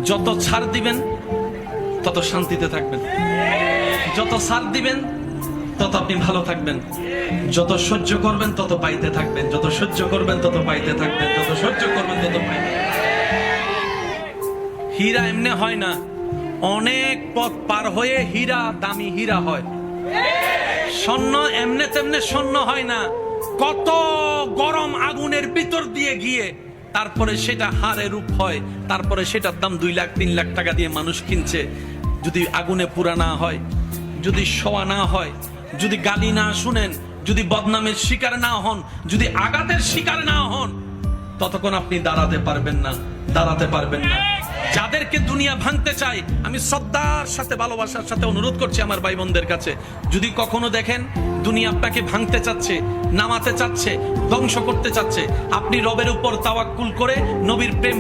যত ছাড় দিবেন তত শান্তিতে থাকবেন, যত ছাড় দিবেন তত আপনি ভালো থাকবেন, যত সহ্য করবেন তত পাইতে থাকবেন, যত সহ্য করবেন তত পাইতে থাকবেন, যত সহ্য করবেন তত পাইতে। হীরা এমনি হয় না, অনেক পথ পার হয়ে হীরা দামি হীরা হয়। স্বর্ণ এমনে তেমনে স্বর্ণ হয় না, কত গরম আগুনের ভিতর দিয়ে গিয়ে তারপরে সেটা হারে রূপ হয়, তারপরে সেটার দাম 2 লাখ 3 লাখ টাকা দিয়ে মানুষ কিনছে। যদি আগুনে পুরা না হয়, যদি শোয়া না হয়, যদি গালি না শুনেন, যদি বদনামের শিকার না হন, যদি আঘাতের শিকার না হন, ততক্ষণ আপনি দাঁড়াতে পারবেন না, দাঁড়াতে পারবেন না। যাদেরকে দুনিয়া ভাঙতে চায়, আমি শ্রদ্ধার সাথে ভালোবাসার সাথে অনুরোধ করছি আমার ভাই বোনদের কাছে, যদি কখনো দেখেন দুনিয়া আপনাকে ভাঙতে চাচ্ছে, নামাতে চাচ্ছে, ধ্বংস করতে চাচ্ছে, আপনি রবের উপর তাওয়াক্কুল করে নবীর প্রেম